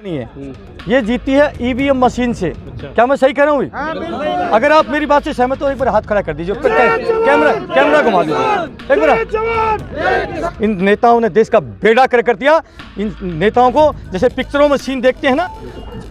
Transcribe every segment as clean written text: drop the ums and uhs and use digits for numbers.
नहीं है, ये जीती है ईवीएम मशीन से। क्या मैं सही कह रहा हूँ? अगर आप मेरी बात से सहमत हो एक बार हाथ खड़ा कर दीजिए, कैमरा घुमा दीजिए एक बार। इन नेताओं ने देश का बेड़ा कर दिया। इन नेताओं को जैसे पिक्चरों में सीन देखते हैं ना,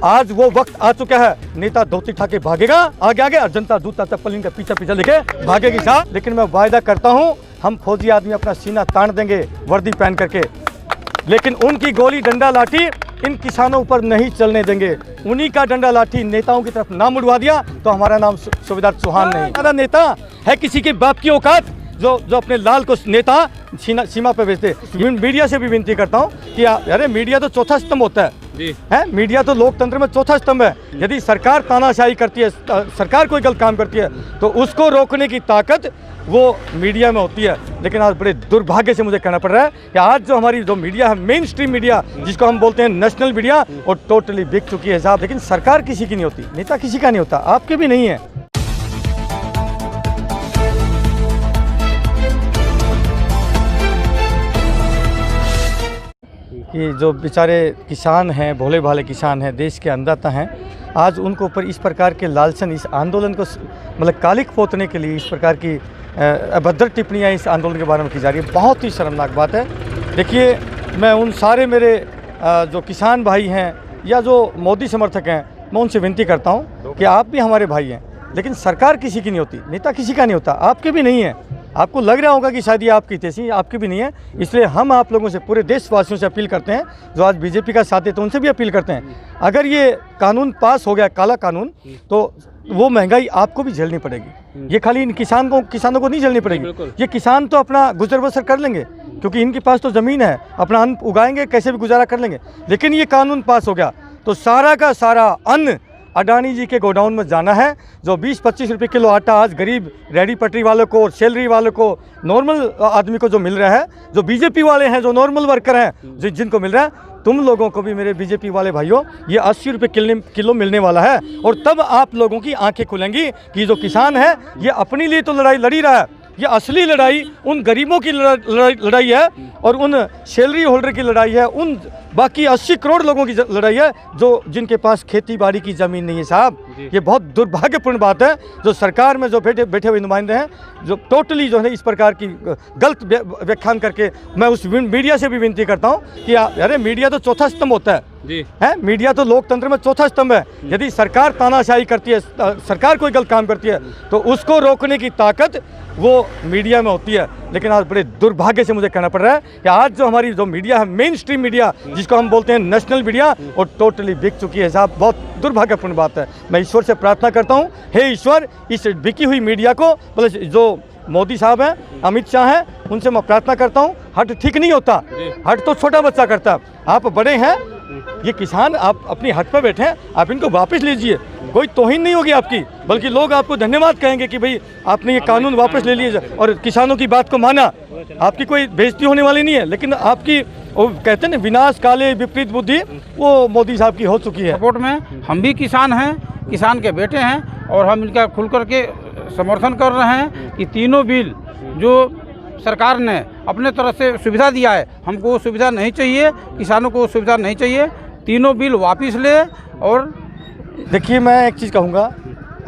आज वो वक्त आ चुका है, नेता धोती उठा के भागेगा आगे और जनता जूता चप्पल इनका पीछे लेके भागेगी साहब। लेकिन मैं वायदा करता हूँ हम फौजी आदमी अपना सीना तान देंगे वर्दी पहन करके, लेकिन उनकी गोली डंडा लाठी इन किसानों पर नहीं चलने देंगे। उन्हीं का डंडा लाठी नेताओं की तरफ ना मुड़वा दिया तो हमारा नाम सूबेदार चौहान नहीं। हमारा नेता है किसी के बाप की औकात जो अपने लाल को नेता सीमा पे भेजते। मीडिया से भी विनती करता हूँ कि अरे मीडिया तो चौथा स्तंभ होता है, मीडिया तो लोकतंत्र में चौथा स्तंभ है। यदि सरकार तानाशाही करती है, सरकार कोई गलत काम करती है तो उसको रोकने की ताकत वो मीडिया में होती है। लेकिन आज बड़े दुर्भाग्य से मुझे कहना पड़ रहा है कि आज जो हमारी जो मीडिया है, मेन स्ट्रीम मीडिया जिसको हम बोलते हैं नेशनल मीडिया, वो टोटली बिक चुकी है साहब। लेकिन सरकार किसी की नहीं होती, नेता किसी का नहीं होता, आपके भी नहीं है। कि जो बेचारे किसान हैं, भोले भाले किसान हैं, देश के अन्नदाता हैं, आज उनको ऊपर इस प्रकार के लालसन, इस आंदोलन को मतलब कालिक पोतने के लिए इस प्रकार की अभद्र टिप्पणियाँ इस आंदोलन के बारे में की जा रही है। बहुत ही शर्मनाक बात है। देखिए, मैं उन सारे मेरे जो किसान भाई हैं या जो मोदी समर्थक हैं, मैं उनसे विनती करता हूँ कि आप भी हमारे भाई हैं, लेकिन सरकार किसी की नहीं होती, नेता किसी का नहीं होता, आपके भी नहीं है। आपको लग रहा होगा कि शायद ये आपकी थी, आपकी भी नहीं है। इसलिए हम आप लोगों से, पूरे देशवासियों से अपील करते हैं जो आज बीजेपी का साथ देते हैं, उनसे भी अपील करते हैं, अगर ये कानून पास हो गया, काला कानून, तो वो महंगाई आपको भी झेलनी पड़ेगी। ये खाली इन किसानों को नहीं झेलनी पड़ेगी। ये किसान तो अपना गुजर बसर कर लेंगे क्योंकि इनके पास तो ज़मीन है, अपना अन्न उगाएंगे, कैसे भी गुजारा कर लेंगे। लेकिन ये कानून पास हो गया तो सारा का सारा अन्न अडानी जी के गोडाउन में जाना है। जो 20-25 रुपये किलो आटा आज गरीब रेडी पटरी वालों को, सैलरी वालों को, नॉर्मल आदमी को जो मिल रहा है, जो बीजेपी वाले हैं, जो नॉर्मल वर्कर हैं, जिनको मिल रहा है, तुम लोगों को भी मेरे बीजेपी वाले भाइयों ये 80 रुपये किलो मिलने वाला है। और तब आप लोगों की आंखें खुलेंगी कि जो किसान है ये अपने लिए तो लड़ाई लड़ी रहा है, ये असली लड़ाई उन गरीबों की लड़ाई है और उन सैलरी होल्डर की लड़ाई है, उन बाकी 80 करोड़ लोगों की लड़ाई है जो जिनके पास खेती बाड़ी की ज़मीन नहीं है साहब। ये बहुत दुर्भाग्यपूर्ण बात है जो सरकार में जो बैठे हुए नुमाइंदे हैं, जो टोटली जो है इस प्रकार की गलत व्याख्यान करके। मैं उस मीडिया से भी विनती करता हूँ कि अरे मीडिया तो चौथा स्तंभ होता है, मीडिया तो लोकतंत्र में चौथा स्तंभ है। यदि सरकार तानाशाही करती है, सरकार कोई गलत काम करती है तो उसको रोकने की ताकत वो मीडिया में होती है। लेकिन आज बड़े दुर्भाग्य से मुझे कहना पड़ रहा है कि आज जो हमारी जो मीडिया है, मेन स्ट्रीम मीडिया जिसको हम बोलते हैं नेशनल मीडिया, वो टोटली बिक चुकी है साहब। बहुत दुर्भाग्यपूर्ण बात है। मैं ईश्वर से प्रार्थना करता हूँ, हे ईश्वर, इस बिकी हुई मीडिया को, मतलब जो मोदी साहब हैं, अमित शाह हैं, उनसे मैं प्रार्थना करता हूँ, हट ठीक नहीं होता, हट तो छोटा बच्चा करता, आप बड़े हैं, ये किसान आप अपनी हट पर बैठे हैं, आप इनको वापस लीजिए, कोई तौहीन नहीं होगी आपकी, बल्कि लोग आपको धन्यवाद कहेंगे कि भाई आपने ये कानून वापस ले लिया और किसानों की बात को माना। आपकी कोई बेइज्जती होने वाली नहीं है, लेकिन आपकी वो कहते हैं ना, विनाश काले विपरीत बुद्धि, वो मोदी साहब की हो चुकी है। सपोर्ट में हम भी किसान हैं, किसान के बेटे हैं, और हम इनका खुल करके समर्थन कर रहे हैं कि तीनों बिल जो सरकार ने अपने तरफ से सुविधा दिया है, हमको वो सुविधा नहीं चाहिए, किसानों को वो सुविधा नहीं चाहिए, तीनों बिल वापस ले। और देखिए, मैं एक चीज़ कहूँगा,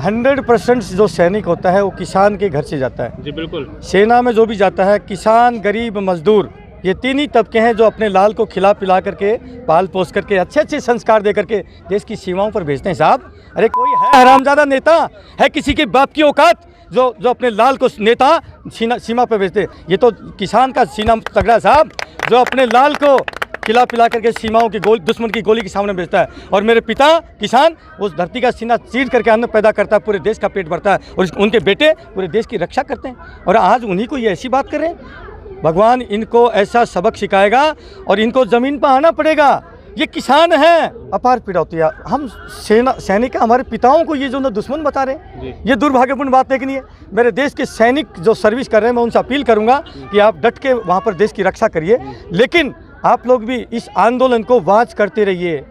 100% जो सैनिक होता है वो किसान के घर से जाता है। जी बिल्कुल। सेना में जो भी जाता है, किसान, गरीब, मजदूर, ये तीन ही तबके हैं जो अपने लाल को खिला पिला करके, पाल पोस करके, अच्छे अच्छे संस्कार दे करके देश की सीमाओं पर भेजते हैं साहब। अरे कोई है हरामजादा नेता है किसी के बाप की औकात जो अपने लाल को नेता सीमा पर भेजते। ये तो किसान का सीना तगड़ा साहब, जो अपने लाल को खिला पिला करके सीमाओं की दुश्मन की गोली के सामने भेजता है। और मेरे पिता किसान उस धरती का सीना चीर करके अन्न पैदा करता है, पूरे देश का पेट भरता है, और उनके बेटे पूरे देश की रक्षा करते हैं। और आज उन्हीं को ये ऐसी बात कर रहे हैं। भगवान इनको ऐसा सबक सिखाएगा और इनको ज़मीन पर आना पड़ेगा। ये किसान हैं, अपार पीड़ा होती है। हम सैनिक, हमारे पिताओं को ये जो दुश्मन बता रहे हैं, ये दुर्भाग्यपूर्ण बात है कि नहीं है। मेरे देश के सैनिक जो सर्विस कर रहे हैं, मैं उनसे अपील करूंगा कि आप डट के वहाँ पर देश की रक्षा करिए, लेकिन आप लोग भी इस आंदोलन को वाच करते रहिए।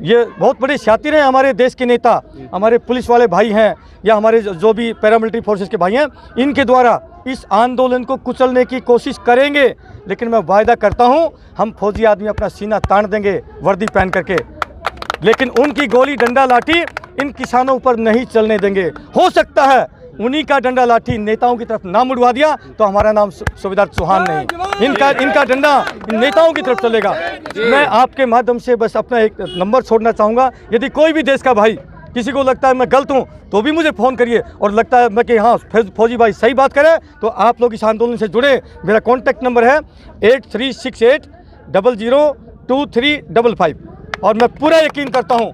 ये बहुत बड़े शातिर हैं हमारे देश के नेता, हमारे पुलिस वाले भाई हैं या हमारे जो भी पैरामिलिट्री फोर्सेस के भाई हैं, इनके द्वारा इस आंदोलन को कुचलने की कोशिश करेंगे। लेकिन मैं वायदा करता हूं हम फौजी आदमी अपना सीना तान देंगे वर्दी पहन करके, लेकिन उनकी गोली डंडा लाठी इन किसानों पर नहीं चलने देंगे। हो सकता है उन्हीं का डंडा लाठी नेताओं की तरफ ना मुड़वा दिया तो हमारा नाम सूबेदार चौहान नहीं, इनका डंडा इन नेताओं की तरफ चलेगा। मैं आपके माध्यम से बस अपना एक नंबर छोड़ना चाहूँगा, यदि कोई भी देश का भाई किसी को लगता है मैं गलत हूँ तो भी मुझे फ़ोन करिए, और लगता है मैं कि हाँ फौजी भाई सही बात करें तो आप लोग इस आंदोलन से जुड़े। मेरा कॉन्टैक्ट नंबर है 8368002355 और मैं पूरा यकीन करता हूँ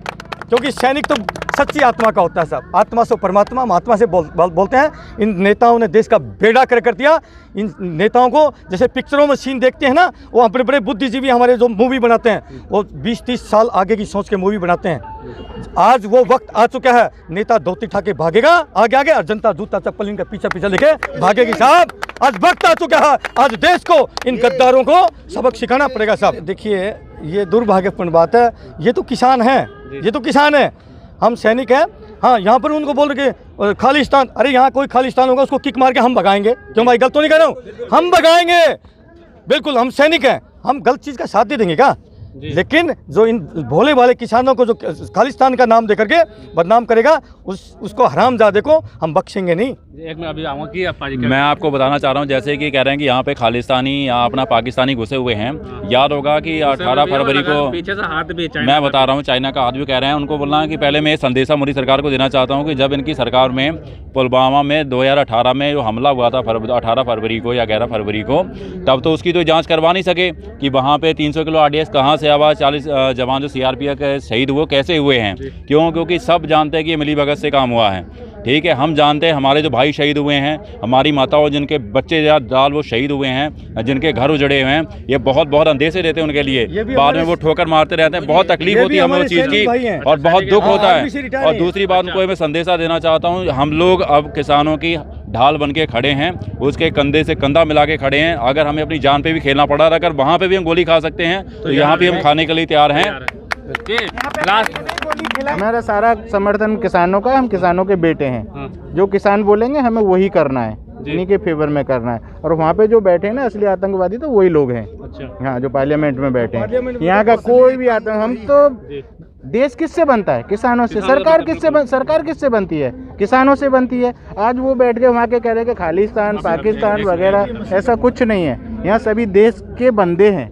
क्योंकि सैनिक तो सच्ची आत्मा का होता है साहब, आत्मा से परमात्मा, हम आत्मा से बोलते हैं। इन नेताओं ने देश का बेड़ा कर दिया। इन नेताओं को जैसे पिक्चरों में सीन देखते हैं ना, वो बड़े बड़े बुद्धिजीवी हमारे जो मूवी बनाते हैं वो 20-30 साल आगे की सोच के मूवी बनाते हैं। आज वो वक्त आ चुका है, नेता धोती उठा के भागेगा आगे और जनता जूता चप्पल इनका पीछे लेके भागेगी साहब। आज वक्त आ चुका है, आज देश को इन गद्दारों को सबक सिखाना पड़ेगा साहब। देखिए ये दुर्भाग्यपूर्ण बात है, ये तो किसान हैं, ये तो किसान है, हम सैनिक हैं। हाँ यहाँ पर उनको बोल रहे खालिस्तान, अरे यहाँ कोई खालिस्तान होगा उसको किक मार के हम भगाएंगे। क्यों भाई गलत तो नहीं कह रहा हूँ, हम भगाएंगे बिल्कुल, हम सैनिक हैं, हम गलत चीज़ का साथ दे देंगे क्या? लेकिन जो इन भोले वाले किसानों को जो खालिस्तान का नाम देकर के बदनाम करेगा उसको हरामजादे को हम बख्शेंगे नहीं। एक मैं अभी आऊँगा कि मैं आपको बताना चाह रहा हूँ, जैसे कि कह रहे हैं कि यहाँ पे खालिस्तानी या अपना पाकिस्तानी घुसे हुए हैं। याद होगा कि 18 फरवरी को पीछे से हाथ भी मैं बता रहा हूँ, चाइना का हाथ भी कह रहे हैं। उनको बोलना कि पहले मैं संदेशा मोदी सरकार को देना चाहता हूँ कि जब इनकी सरकार में पुलवामा में 2018 में जो हमला हुआ था 18 फरवरी को या 11 फरवरी को, तब तो उसकी तो जाँच करवा नहीं सके कि वहाँ पे 300 किलो RDX कहाँ से आवा, 40 जवान जो CRPF के शहीद हुए कैसे हुए हैं। क्यों? क्योंकि सब जानते हैं कि ये मिलीभगत से काम हुआ है। ठीक है, हम जानते हैं हमारे जो भाई शहीद हुए हैं, हमारी माताओं जिनके बच्चे या दाल वो शहीद हुए हैं, जिनके घर उजड़े हुए हैं, ये बहुत अंदेशे देते हैं उनके लिए। बाद में वो ठोकर मारते रहते हैं, बहुत तकलीफ होती है हमें उस चीज़ की और बहुत दुख होता है। और दूसरी बात उनको मैं संदेशा देना चाहता हूँ, हम लोग अब किसानों की ढाल बन के खड़े हैं, उसके कंधे से कंधा मिला के खड़े हैं। अगर हमें अपनी जान पे भी खेलना पड़ा, अगर वहाँ पे भी हम गोली खा सकते हैं तो यहाँ भी हम खाने के लिए तैयार हैं। हमारा सारा समर्थन किसानों का, हम किसानों के बेटे हैं। जो किसान बोलेंगे हमें वही करना है, इन्हीं के फेवर में करना है। और वहाँ पे जो बैठे हैं ना असली आतंकवादी तो वही लोग हैं। अच्छा। हाँ, जो पार्लियामेंट में बैठे हैं, यहाँ का कोई भी आतंक, हम तो देश किससे बनता है? किसानों से। सरकार किससे बनती है? किसानों से बनती है। आज वो बैठ के वहाँ के कह रहे हैं कि खालिस्तान पाकिस्तान वगैरह, ऐसा कुछ नहीं है। यहाँ सभी देश के बंदे हैं,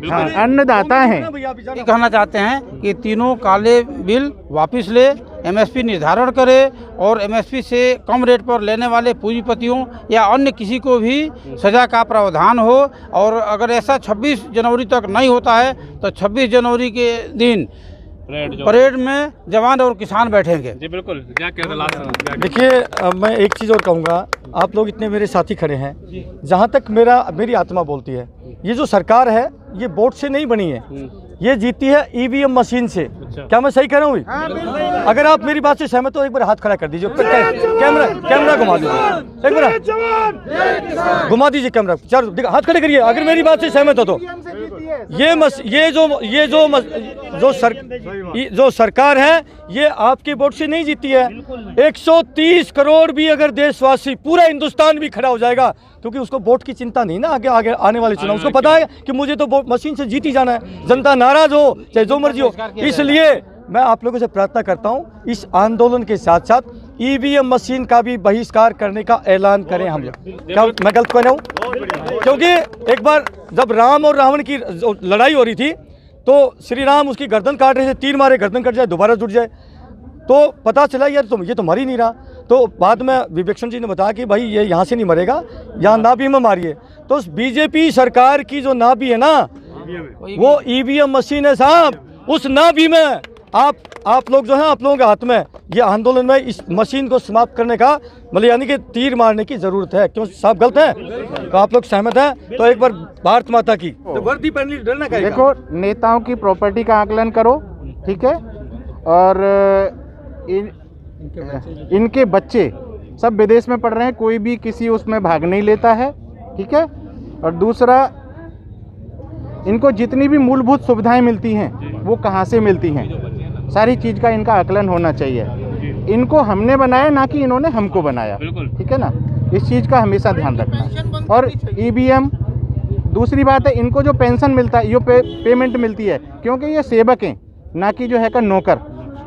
हाँ, अन्नदाता हैं। ये कहना चाहते हैं कि तीनों काले बिल वापस ले, MSP निर्धारण करे और MSP से कम रेट पर लेने वाले पूंजीपतियों या अन्य किसी को भी सजा का प्रावधान हो। और अगर ऐसा 26 जनवरी तक नहीं होता है तो 26 जनवरी के दिन परेड में जवान और किसान बैठेंगे। जी बिल्कुल। देखिए मैं एक चीज़ और कहूँगा, आप लोग इतने मेरे साथी खड़े हैं, जहाँ तक मेरी आत्मा बोलती है, ये जो सरकार है ये वोट से नहीं बनी है, ये जीती है EVM मशीन से। क्या मैं सही कह रहा हूँ? अगर आप मेरी बात से सहमत हो एक बार हाथ खड़ा कर दीजिए, कैमरा घुमा दीजिए, एक बार घुमा दीजिए कैमरा, चार हाथ खड़े करिए अगर मेरी बात से सहमत हो तो। जो सरकार है ये आपके वोट से नहीं जीती है। 130 करोड़ भी अगर देशवासी, पूरा हिंदुस्तान भी खड़ा हो जाएगा, क्योंकि उसको वोट की चिंता नहीं ना आगे आने वाले चुनाव, उसको पता है कि मुझे तो मशीन से जीती जाना है, जनता नाराज हो चाहे जो मर्जी हो। इसलिए मैं आप लोगों से प्रार्थना करता हूं, इस आंदोलन के साथ साथ EVM मशीन का भी बहिष्कार करने का ऐलान करें हम लोग। क्या मैं गलत कह रहा हूँ? क्योंकि एक बार जब राम और रावण की लड़ाई हो रही थी तो श्री राम उसकी गर्दन काट रहे थे, तीर मारे गर्दन कट जाए, दोबारा जुट जाए, तो पता चला यार ये तो मर ही नहीं रहा। तो बाद में विवेक्षण जी ने बताया कि भाई ये यहाँ से नहीं मरेगा, यहाँ नाभि में मारिए। तो BJP सरकार की जो नाभि है ना वो EVM मशीन है साहब, उस नाभि में आप लोग जो है, आप लोगों के हाथ में ये आंदोलन में इस मशीन को समाप्त करने का, मतलब यानी कि तीर मारने की जरूरत है। क्यों साहब गलत है? तो आप लोग सहमत हैं तो एक बार भारत माता की तो वर्दी पहननी डरना का। देखो, नेताओं की प्रॉपर्टी का आकलन करो, ठीक है, और इनके बच्चे सब विदेश में पढ़ रहे हैं, कोई भी किसी उसमें भाग नहीं लेता है, ठीक है। और दूसरा, इनको जितनी भी मूलभूत सुविधाएं मिलती हैं वो कहाँ से मिलती हैं, सारी चीज़ का इनका आकलन होना चाहिए। इनको हमने बनाया, ना कि इन्होंने हमको बनाया, ठीक है ना, इस चीज़ का हमेशा ध्यान रखना। और EVM, दूसरी बात है, इनको जो पेंशन मिलता है, ये पेमेंट मिलती है, क्योंकि ये सेवक हैं, ना कि जो है का नौकर।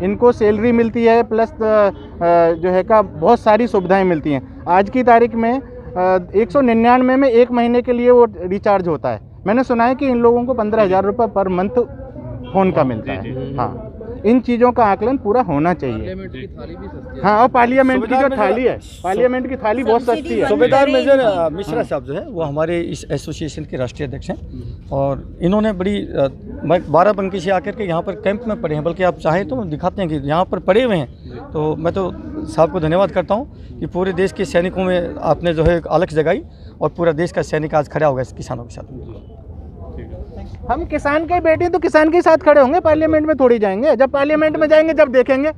इनको सैलरी मिलती है प्लस जो है का बहुत सारी सुविधाएं मिलती हैं। आज की तारीख में 199 में 1 महीने के लिए वो रिचार्ज होता है। मैंने सुना है कि इन लोगों को 15,000 रुपये पर मंथ फ़ोन का मिलता है। हाँ, इन चीज़ों का आकलन पूरा होना चाहिए। हाँ, और पार्लियामेंट की जो थाली है, पार्लियामेंट की थाली बहुत सस्ती है। सूबेदार मेजर मिश्रा साहब जो है वो हमारे इस एसोसिएशन के राष्ट्रीय अध्यक्ष हैं और इन्होंने बड़ी 12 से आकर के यहाँ पर कैंप में पड़े हैं, बल्कि आप चाहें तो दिखाते हैं कि यहाँ पर पड़े हुए हैं। तो मैं तो साहब को धन्यवाद करता हूँ कि पूरे देश के सैनिकों में आपने जो है एक अलख जगाई और पूरा देश का सैनिक आज खड़ा होगा इस किसानों के साथ। हम किसान के बेटे तो किसान के साथ खड़े होंगे, पार्लियामेंट में थोड़ी जाएंगे। जब पार्लियामेंट में जाएंगे जब देखेंगे।